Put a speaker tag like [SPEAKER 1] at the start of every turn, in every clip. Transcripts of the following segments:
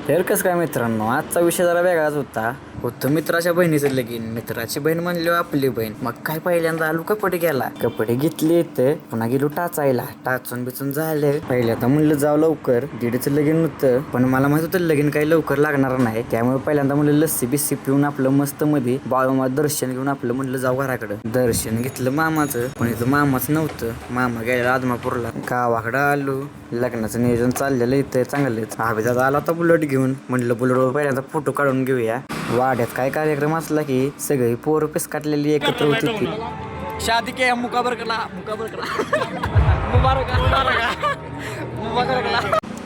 [SPEAKER 1] तर कसं काय मित्रांनो, आजचा विषय जरा वेगळाच होतं मित्राच्या बहिणीचं लगीन. मित्राची बहीण म्हणली आपली बहीण. मग काय पहिल्यांदा आलो कपडे घ्यायला, कपडे घेतले इथं, पुन्हा गेलो टाचायला. टाचून बिचून झालं. पहिल्यांदा म्हणलं जाऊ लवकर, दीडीचं लगीन होतं, पण मला माहित होतं लगीन काही लवकर लागणार नाही. त्यामुळे पहिल्यांदा म्हणलं लस्सी बिस्सी पिऊन आपलं मस्त मध्ये बाळूमा दर्शन घेऊन आपलं म्हणलं जाऊ घराकडं. दर्शन घेतलं मामाचं, पण इथं मामाच नव्हतं. मामा गेला आदमापूरला. गावाकडं आलो. लग्नाचं नियोजन चाललेलं इथं चांगलंच. दादा आला होता बुलेट घेऊन. म्हणलं बुलेटवर पहिल्यांदा फोटो काढून घेऊया. वाड्यात काय कार्यक्रम असला की सगळी पोरं पिसकाटलेली एकत्र होती ती. शादी के मुकाबर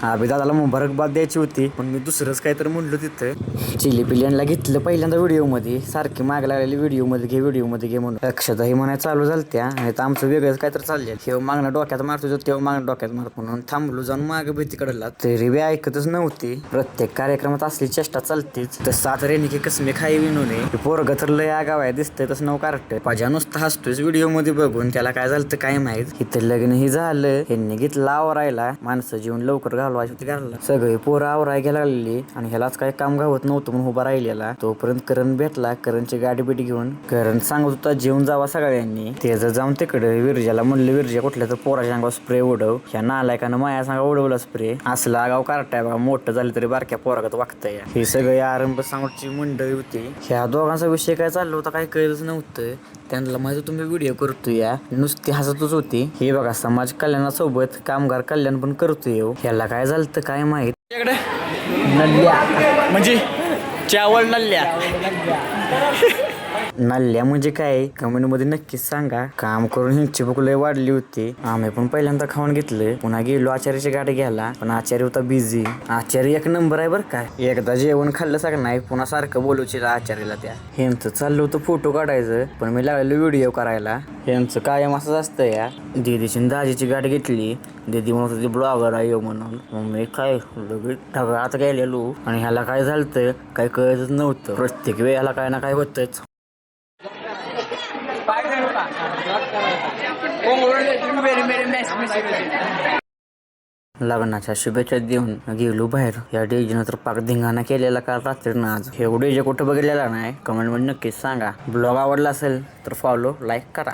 [SPEAKER 1] दादाला मुबारकबाद द्यायची होती, पण मी दुसरंच काय तर म्हणलो तिथं. चिली पिलियनला घेतलं पहिल्यांदा व्हिडिओ मध्ये. सारखी माग लागलेली व्हिडिओ मध्ये घे म्हणून. अक्षताही म्हणायला चालू झालत्या. आणि तर आमचं वेगळंच काय तर चाललंय. तेव्हा मागणं डोक्यात मारतो, तेव्हा मागणं डोक्यात मारतो म्हणून थांबलो जाऊन माग भीतीकडला. तरी बी ऐकतच नव्हती. प्रत्येक कार्यक्रमात असली चेष्टा चालतेच. तर सात रेणी की कसमे खाई विनूने पोरग तर लय आगाव आहे दिसतंय तसं नव कार्ट. पाजा नुसतं हसतोयच व्हिडिओ मध्ये बघून. त्याला काय झालं काय माहित. इथं लग्नही झालं. ह्यांनी घेतलं आवरायला. माणसं जेवण लवकर घालवायची होती घराला. सगळे पोरं आवराय गेला लागली. आणि ह्यालाच काय काम गावत नव्हतं म्हणून उभा राहिलेला. तोपर्यंत करण भेटला. करणची गाडी बिडी घेऊन. करण सांगत होता जेवून जावा सगळ्यांनी. त्याचं जाऊन तिकडे विरजाला म्हणलं, विरजा कुठल्या तर पोराच्या अंगावर स्प्रे उडव. ह्या नालायकानं माया सांगा उडवला स्प्रे. असला आगाव कार्टाय बघा. मोठं झालं तरी बारक्या पोरागत वागतंय. हे सगळे आरंभ सांगची मंडळी होती. ह्या दोघांचा विषय काय चालला होता काय कळलंच नव्हतं. त्यांना माहिती तुम्ही व्हिडिओ करतोय, नुसती हसतच होती. हे बघा समाज कल्याणासोबत कामगार कल्याण पण करतोय. ह्याला काय झालं काय माहित. नल्ल्या म्हणजे चावल नल्ल्या. नल्ल्या म्हणजे काय कमेंट मध्ये नक्कीच सांगा. काम करून ह्यांची भूक लय वाढली होती. आम्ही पण पहिल्यांदा खाऊन घेतलं. पुन्हा गेलो आचार्याची गाडी घ्यायला, पण आचार्य होता बिझी. आचार्य एक नंबर आहे बरं काय. एकदा जेवण खाल्लं सगळं नाही, पुन्हा सारखं बोलवशील आचार्याला. त्या ह्यांचं चाललं होतं फोटो काढायचं, पण मी लागलेलो व्हिडिओ करायला. ह्यांचं कायम असंच असतं या. दीदीची दाजीची गाडी घेतली. दीदी म्हणत होती ब्लॉगर आहे म्हणून. मग मी काय लगेच ढगात गेलेलो. आणि ह्याला काय झालं काय कळतच नव्हतं. प्रत्येक वेळेला काय ना काय होतच. लग्नाच्या शुभेच्छा देऊन गेलो बाहेर. या डीजेनं तर पाक धिंगाणा केलेला काल रात्री ना आज. हे डीजे कुठं बघितलेला नाही कमेंट मध्ये नक्कीच सांगा. ब्लॉग आवडला असेल तर फॉलो लाईक करा.